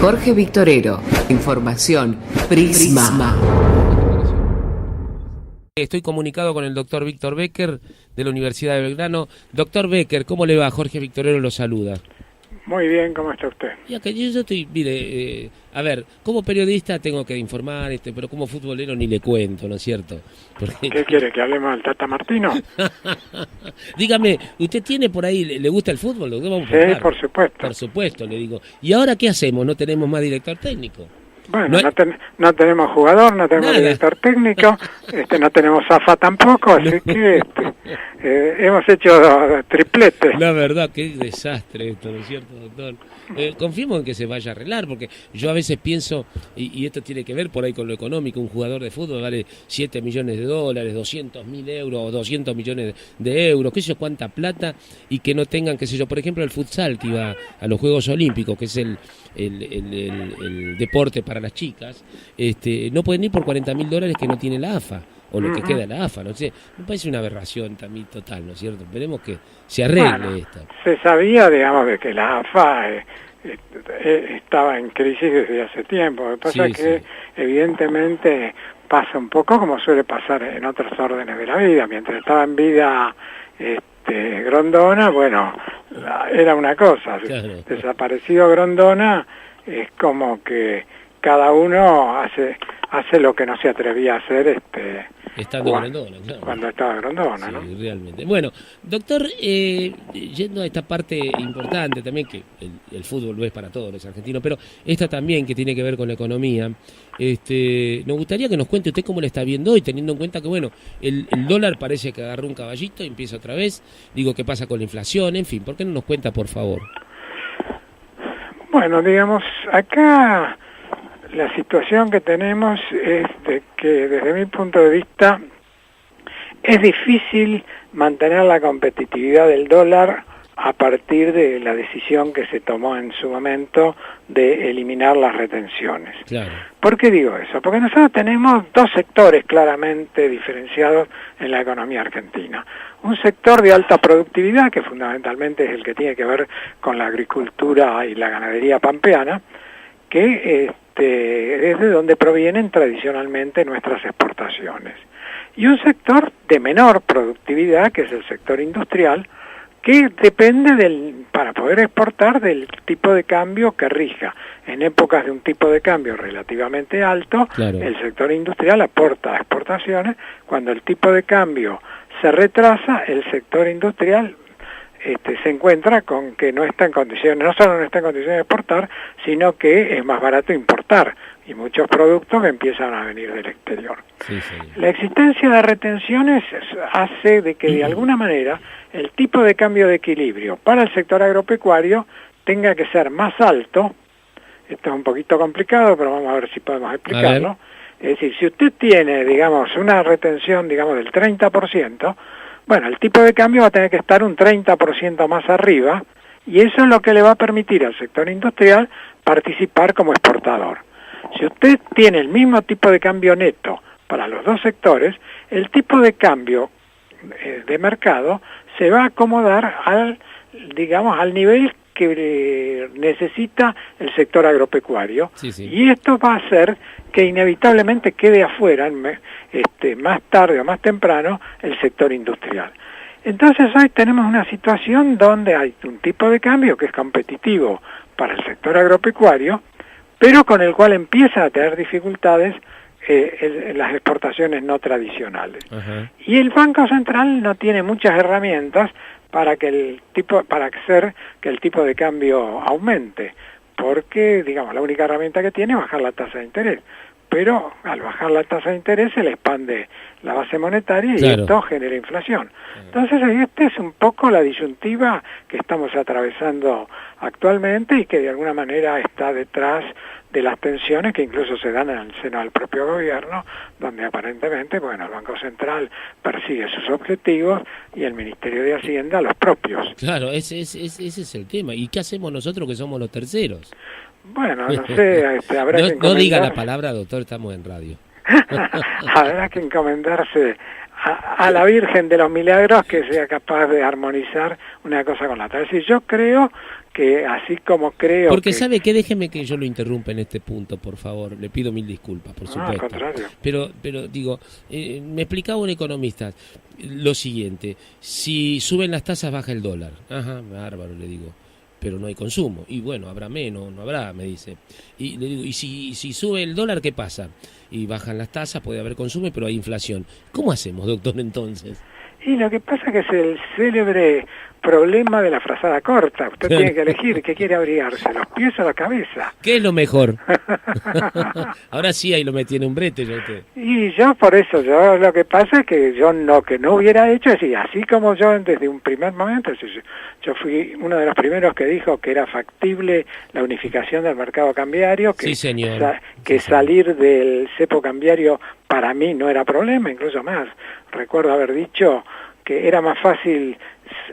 Jorge Victorero. Información Prisma. Estoy comunicado con el doctor Víctor Becker de la Universidad de Belgrano. Doctor Becker, ¿cómo le va? Jorge Victorero lo saluda. Muy bien, ¿cómo está usted? Ya que yo estoy, mire, a ver, como periodista tengo que informar, pero como futbolero ni le cuento, ¿no es cierto? Porque... ¿Qué quiere, que hablemos del Tata Martino? Dígame, ¿usted tiene por ahí, le gusta el fútbol? Vamos sí, por supuesto. Por supuesto, le digo. ¿Y ahora qué hacemos? ¿No tenemos más director técnico? Bueno, no tenemos jugador, no tenemos director técnico, no tenemos AFA tampoco, así que hemos hecho tripletes. La verdad, qué desastre esto, ¿no es cierto, doctor? Confío en que se vaya a arreglar, porque yo a veces pienso, y esto tiene que ver por ahí con lo económico, un jugador de fútbol vale $7 millones, 200.000 euros, o 200 millones de euros, qué sé yo, cuánta plata, y que no tengan, qué sé yo, por ejemplo, el futsal que iba a los Juegos Olímpicos, que es el deporte para las chicas, no pueden ir por $40.000 que no tiene la AFA, o lo que queda de la AFA, no sé, me parece una aberración también total, ¿no es cierto? Esperemos que se arregle esto. Se sabía, digamos, de que la AFA estaba en crisis desde hace tiempo, lo que pasa es que evidentemente pasa un poco como suele pasar en otros órdenes de la vida. Mientras estaba en vida Grondona, bueno, era una cosa, claro. Desaparecido Grondona, es como que cada uno hace lo que no se atrevía a hacer estando Grondona, claro. Cuando estaba Grondona, sí, ¿no? Realmente. Bueno, doctor, yendo a esta parte importante también, que el fútbol lo es para todos los argentinos, pero esta también que tiene que ver con la economía, nos gustaría que nos cuente usted cómo lo está viendo hoy, teniendo en cuenta que, bueno, el dólar parece que agarró un caballito y empieza otra vez, digo, ¿qué pasa con la inflación? En fin, ¿por qué no nos cuenta, por favor? Bueno, digamos, acá la situación que tenemos es de que, desde mi punto de vista, es difícil mantener la competitividad del dólar a partir de la decisión que se tomó en su momento de eliminar las retenciones. Claro. ¿Por qué digo eso? Porque nosotros tenemos dos sectores claramente diferenciados en la economía argentina. Un sector de alta productividad, que fundamentalmente es el que tiene que ver con la agricultura y la ganadería pampeana, que es de donde provienen tradicionalmente nuestras exportaciones. Y un sector de menor productividad, que es el sector industrial, que depende para poder exportar del tipo de cambio que rija. En épocas de un tipo de cambio relativamente alto, claro, el sector industrial aporta a exportaciones. Cuando el tipo de cambio se retrasa, el sector industrial se encuentra con que no está en condiciones, no solo no está en condiciones de exportar, sino que es más barato importar, y muchos productos empiezan a venir del exterior. Sí. La existencia de retenciones hace de que de alguna manera el tipo de cambio de equilibrio para el sector agropecuario tenga que ser más alto. Esto es un poquito complicado, pero vamos a ver si podemos explicarlo. Es decir, si usted tiene, digamos, una retención, digamos, del 30%, bueno, el tipo de cambio va a tener que estar un 30% más arriba, y eso es lo que le va a permitir al sector industrial participar como exportador. Si usted tiene el mismo tipo de cambio neto para los dos sectores, el tipo de cambio de mercado se va a acomodar al nivel que necesita el sector agropecuario, y esto va a hacer que inevitablemente quede afuera, más tarde o más temprano, el sector industrial. Entonces hoy tenemos una situación donde hay un tipo de cambio que es competitivo para el sector agropecuario, pero con el cual empieza a tener dificultades las exportaciones no tradicionales. Uh-huh. Y el Banco Central no tiene muchas herramientas para hacer que el tipo de cambio aumente, porque, digamos, la única herramienta que tiene es bajar la tasa de interés. Pero al bajar la tasa de interés se le expande la base monetaria, y esto genera inflación. Entonces, esta es un poco la disyuntiva que estamos atravesando actualmente, y que de alguna manera está detrás de las tensiones que incluso se dan en el seno del propio gobierno, donde aparentemente, bueno, el Banco Central persigue sus objetivos y el Ministerio de Hacienda los propios. Claro, ese es el tema. ¿Y qué hacemos nosotros que somos los terceros? Bueno, no sé, habrá que no diga la palabra, doctor, estamos en radio. Habrá que encomendarse a la Virgen de los Milagros que sea capaz de armonizar una cosa con la otra. Es decir, yo creo que así como creo Porque sabe que déjeme que yo lo interrumpa en este punto, por favor. Le pido mil disculpas, por supuesto. al contrario. Pero digo, me explicaba un economista lo siguiente: si suben las tasas baja el dólar. Ajá, bárbaro, le digo. Pero no hay consumo. Y bueno, habrá menos, no habrá, me dice. Y le digo, ¿y si sube el dólar, qué pasa? Y bajan las tasas, puede haber consumo, pero hay inflación. ¿Cómo hacemos, doctor, entonces? Y lo que pasa es que es el célebre problema de la frazada corta. Usted tiene que elegir qué quiere abrigarse, los pies o la cabeza. ¿Qué es lo mejor? Ahora sí, ahí lo metí en un brete yo usted. Y yo por eso, yo lo que pasa es que yo que no hubiera hecho, es decir, así como yo desde un primer momento, yo fui uno de los primeros que dijo que era factible la unificación del mercado cambiario, que, sí, señor. Que sí, salir señor. del cepo cambiario para mí no era problema, incluso más. Recuerdo haber dicho que era más fácil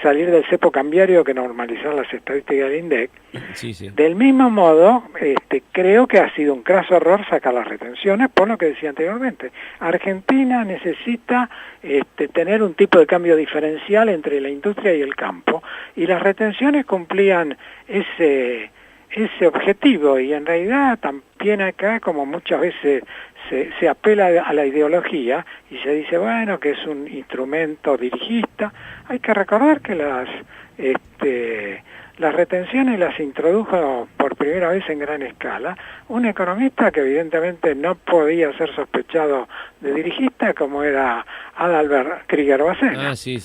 salir del cepo cambiario que normalizar las estadísticas del INDEC. Sí, sí. Del mismo modo, creo que ha sido un craso error sacar las retenciones, por lo que decía anteriormente. Argentina necesita tener un tipo de cambio diferencial entre la industria y el campo, y las retenciones cumplían ese objetivo, y en realidad también acá, como muchas veces se apela a la ideología y se dice, bueno, que es un instrumento dirigista, hay que recordar que las retenciones las introdujo por primera vez en gran escala un economista que evidentemente no podía ser sospechado de dirigista, como era Adalbert Krieger-Bacena. Ah, sí.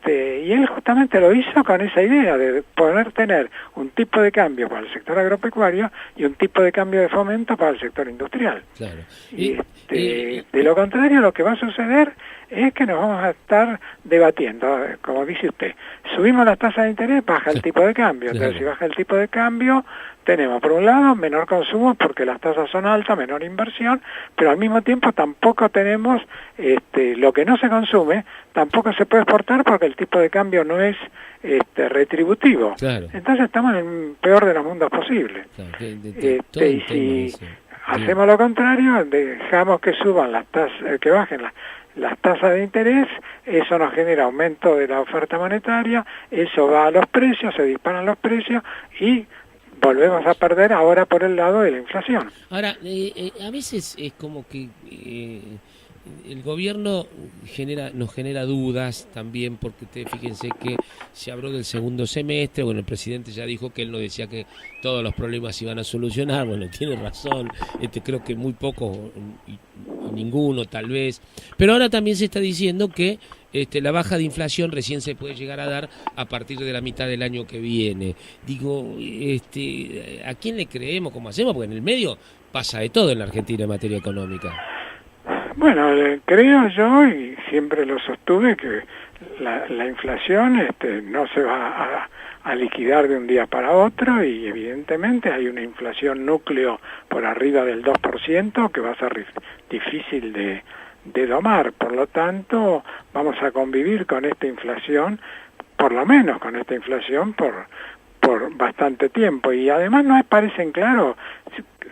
Y él justamente lo hizo con esa idea de poder tener un tipo de cambio para el sector agropecuario y un tipo de cambio de fomento para el sector industrial. Claro. De lo contrario, lo que va a suceder es que nos vamos a estar debatiendo, como dice usted, subimos las tasas de interés, baja el tipo de cambio. Entonces, si baja el tipo de cambio, tenemos por un lado menor consumo porque las tasas son altas, menor inversión, pero al mismo tiempo tampoco tenemos lo que no se consume, tampoco se puede exportar porque el tipo de cambio no es retributivo. Claro. Entonces estamos en el peor de los mundos posibles. Claro, y si hacemos lo contrario, dejamos que suban las tasas, que bajen las tasas de interés, eso nos genera aumento de la oferta monetaria, eso va a los precios, se disparan los precios y volvemos a perder ahora por el lado de la inflación. Ahora, a veces es como que el gobierno nos genera dudas también, porque fíjense que se habló del segundo semestre, bueno, el presidente ya dijo que él no decía que todos los problemas se iban a solucionar, bueno, tiene razón, creo que muy poco y ninguno tal vez, pero ahora también se está diciendo que la baja de inflación recién se puede llegar a dar a partir de la mitad del año que viene. Digo, ¿a quién le creemos? ¿Cómo hacemos? Porque en el medio pasa de todo en la Argentina en materia económica. Bueno, creo yo, y siempre lo sostuve, que la inflación no se va a liquidar de un día para otro, y evidentemente hay una inflación núcleo por arriba del 2% que va a ser difícil de domar. Por lo tanto, vamos a convivir con esta inflación, por lo menos con esta inflación, por bastante tiempo, y además no parecen claro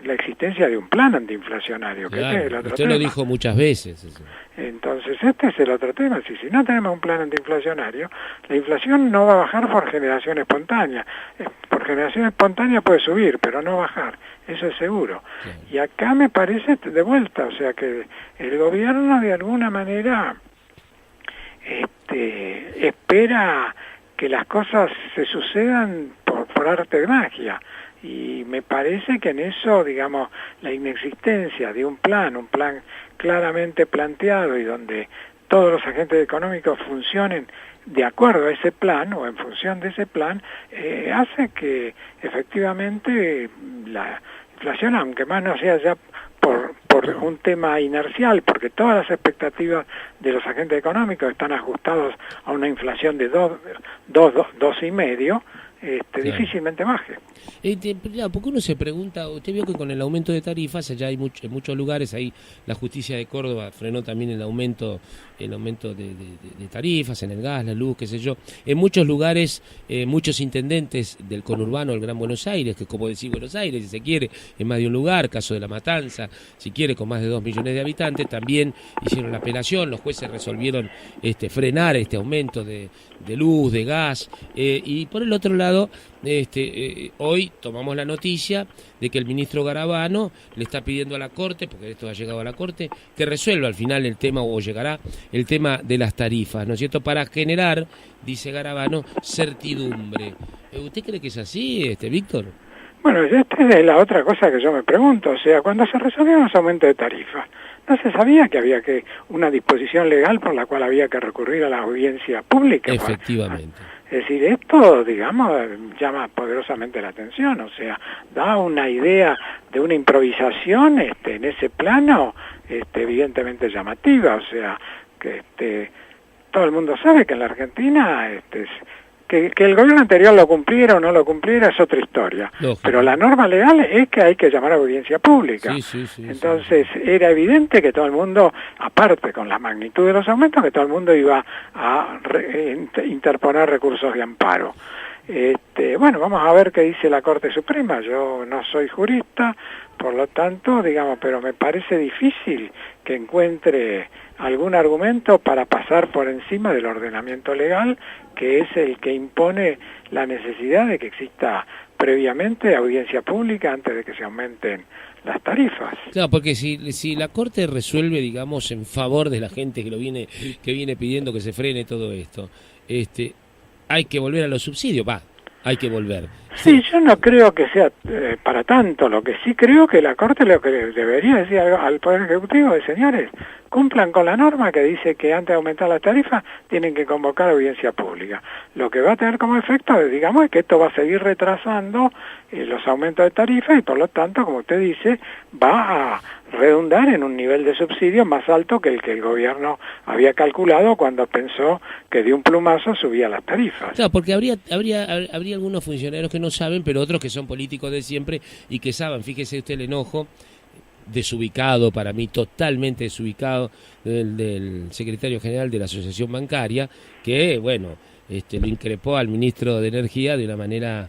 la existencia de un plan antiinflacionario, que claro, es el otro usted tema. Lo dijo muchas veces eso. Entonces este es el otro tema. Si no tenemos un plan antiinflacionario, la inflación no va a bajar por generación espontánea. Por generación espontánea puede subir, pero no bajar, eso es seguro. Claro. Y acá me parece de vuelta, o sea que el gobierno de alguna manera espera que las cosas se sucedan por arte de magia, y me parece que en eso, digamos, la inexistencia de un plan claramente planteado y donde todos los agentes económicos funcionen de acuerdo a ese plan o en función de ese plan, hace que efectivamente la inflación, aunque más no sea ya por un tema inercial, porque todas las expectativas de los agentes económicos están ajustados a una inflación de 2,5, Claro. difícilmente baje. Porque uno se pregunta, usted vio que con el aumento de tarifas, allá hay en muchos lugares, ahí la justicia de Córdoba frenó también el aumento de tarifas, en el gas, la luz, qué sé yo. En muchos lugares, muchos intendentes del conurbano del Gran Buenos Aires, que como decir Buenos Aires, si se quiere, en más de un lugar, caso de La Matanza, si quiere, con más de 2 millones de habitantes, también hicieron la apelación, los jueces resolvieron frenar este aumento de luz, de gas, y por el otro lado, hoy tomamos la noticia de que el ministro Garabano le está pidiendo a la Corte, porque esto ha llegado a la Corte, que resuelva al final el tema, o llegará el tema de las tarifas, ¿no es cierto?, para generar, dice Garabano, certidumbre. ¿Usted cree que es así, Víctor? Bueno, esta es la otra cosa que yo me pregunto, o sea, cuando se resolvieron los aumentos de tarifas, ¿no se sabía que había una disposición legal por la cual había que recurrir a la audiencia pública? Efectivamente. Es decir, esto, digamos, llama poderosamente la atención, o sea, da una idea de una improvisación en ese plano evidentemente llamativa, o sea, que todo el mundo sabe que en la Argentina que el gobierno anterior lo cumpliera o no lo cumpliera es otra historia. Lógico. Pero la norma legal es que hay que llamar a audiencia pública. Sí, Entonces era evidente que todo el mundo, aparte con la magnitud de los aumentos, que todo el mundo iba a interponer recursos de amparo. Bueno, vamos a ver qué dice la Corte Suprema. Yo no soy jurista, por lo tanto, digamos, pero me parece difícil que encuentre algún argumento para pasar por encima del ordenamiento legal, que es el que impone la necesidad de que exista previamente audiencia pública antes de que se aumenten las tarifas. Claro, porque si la Corte resuelve, digamos, en favor de la gente que viene pidiendo que se frene todo esto, hay que volver a los subsidios, hay que volver. Sí, yo no creo que sea para tanto. Lo que sí creo que la Corte lo que debería decir al Poder Ejecutivo es, señores, cumplan con la norma que dice que antes de aumentar las tarifas tienen que convocar audiencia pública. Lo que va a tener como efecto, digamos, es que esto va a seguir retrasando los aumentos de tarifas y por lo tanto, como usted dice, va a redundar en un nivel de subsidio más alto que el gobierno había calculado cuando pensó que de un plumazo subía las tarifas. Claro, porque habría algunos funcionarios que no saben, pero otros que son políticos de siempre y que saben. Fíjese usted el enojo desubicado, para mí totalmente desubicado, del secretario general de la Asociación Bancaria, que, bueno, lo increpó al ministro de Energía de una manera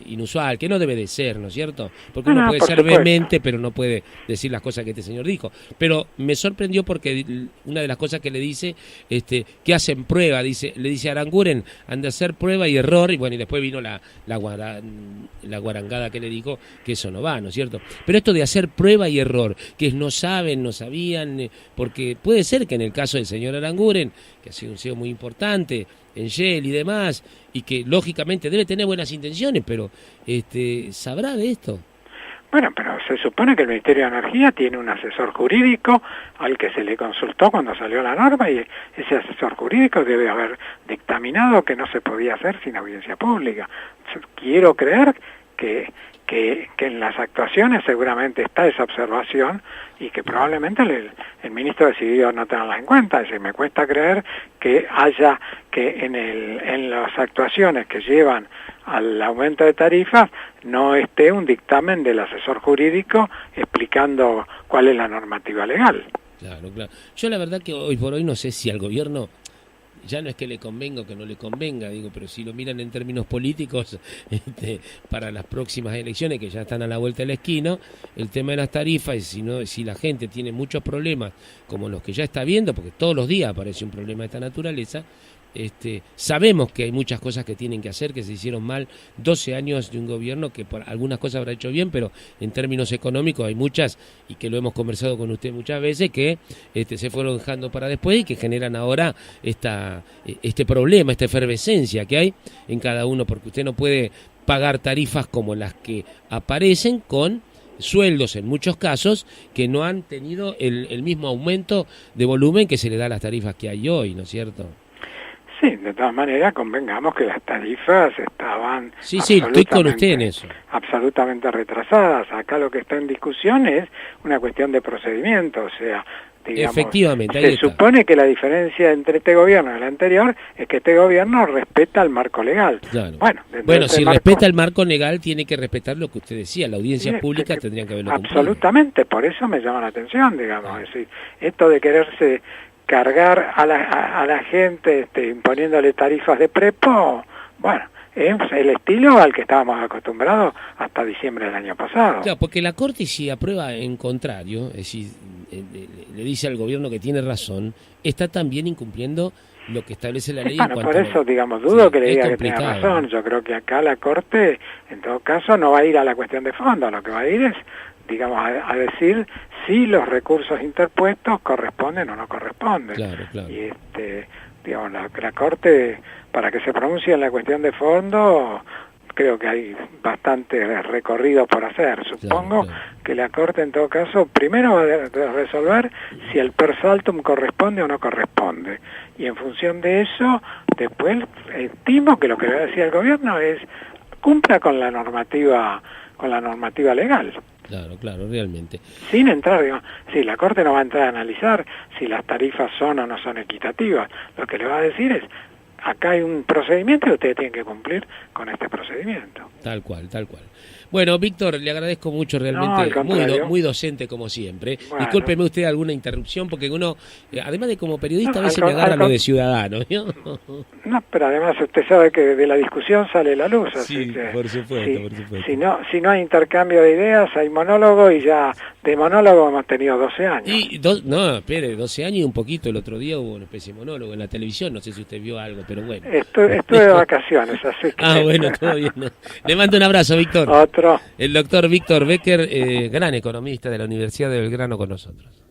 inusual, que no debe de ser, ¿no es cierto? Porque uno puede ser vehemente, pero no puede decir las cosas que este señor dijo. Pero me sorprendió porque una de las cosas que le dice, que hacen prueba, le dice a Aranguren, han de hacer prueba y error, y bueno, y después vino la guarangada que le dijo que eso no va, ¿no es cierto? Pero esto de hacer prueba y error, que no saben, no sabían, porque puede ser que en el caso del señor Aranguren, que ha sido un CEO muy importante en Shell y demás, y que lógicamente debe tener buenas intenciones, pero ¿sabrá de esto? Bueno, pero se supone que el Ministerio de Energía tiene un asesor jurídico al que se le consultó cuando salió la norma y ese asesor jurídico debe haber dictaminado que no se podía hacer sin audiencia pública. Quiero creer que en las actuaciones seguramente está esa observación y que probablemente el ministro decidió no tenerlas en cuenta. Es decir, me cuesta creer que haya que en las actuaciones que llevan al aumento de tarifas no esté un dictamen del asesor jurídico explicando cuál es la normativa legal. Claro. Yo la verdad que hoy por hoy no sé si al gobierno ya no es que le convenga o que no le convenga, pero si lo miran en términos políticos, para las próximas elecciones que ya están a la vuelta de la esquina, el tema de las tarifas, si la gente tiene muchos problemas como los que ya está viendo, porque todos los días aparece un problema de esta naturaleza, sabemos que hay muchas cosas que tienen que hacer, que se hicieron mal, 12 años de un gobierno que por algunas cosas habrá hecho bien, pero en términos económicos hay muchas, y que lo hemos conversado con usted muchas veces, que se fueron dejando para después y que generan ahora este problema, esta efervescencia que hay en cada uno, porque usted no puede pagar tarifas como las que aparecen con sueldos en muchos casos que no han tenido el mismo aumento de volumen que se le da a las tarifas que hay hoy, ¿no es cierto? Sí, de todas maneras convengamos que las tarifas estaban sí, estoy con usted en eso. Absolutamente retrasadas. Acá lo que está en discusión es una cuestión de procedimiento, o sea, digamos, efectivamente, ahí se está. supone que la diferencia entre este gobierno y el anterior es que este gobierno respeta el marco legal. Claro. Bueno, Si respeta el marco legal, tiene que respetar lo que usted decía, la audiencia pública tendría que haberlo cumplido. Absolutamente, por eso me llama la atención, digamos, es decir, esto de quererse cargar a la gente imponiéndole tarifas de prepo, bueno, es el estilo al que estábamos acostumbrados hasta diciembre del año pasado. Claro, porque la Corte, si aprueba en contrario, es decir, le dice al gobierno que tiene razón, está también incumpliendo lo que establece la ley. Bueno, por eso, digamos, dudo que le diga que tenga razón. Yo creo que acá la Corte, en todo caso, no va a ir a la cuestión de fondo, lo que va a ir es, digamos, a decir si los recursos interpuestos corresponden o no corresponden. Claro, claro. Y digamos, la Corte, para que se pronuncie en la cuestión de fondo, creo que hay bastante recorrido por hacer. Supongo que la Corte, en todo caso, primero va a resolver si el per saltum corresponde o no corresponde. Y en función de eso, después estimo que lo que va a decir el gobierno es cumpla con la normativa legal. Claro, realmente. Sin entrar, digamos, sí, la Corte no va a entrar a analizar si las tarifas son o no son equitativas. Lo que le va a decir es, acá hay un procedimiento y ustedes tienen que cumplir con este procedimiento. Tal cual. Bueno, Víctor, le agradezco mucho, realmente, muy docente como siempre. Bueno. Discúlpeme usted alguna interrupción, porque uno, además de como periodista, a veces me agarra lo de ciudadano. No, pero además usted sabe que de la discusión sale la luz, así sí, que por supuesto. Si no hay intercambio de ideas, hay monólogo, y ya de monólogo hemos tenido 12 años. Espere, 12 años y un poquito. El otro día hubo una especie de monólogo en la televisión, no sé si usted vio algo, pero bueno. Estuve de vacaciones, así que... bueno, todo bien. Le mando un abrazo, Víctor. Otro. El doctor Víctor Becker, gran economista de la Universidad de Belgrano, con nosotros.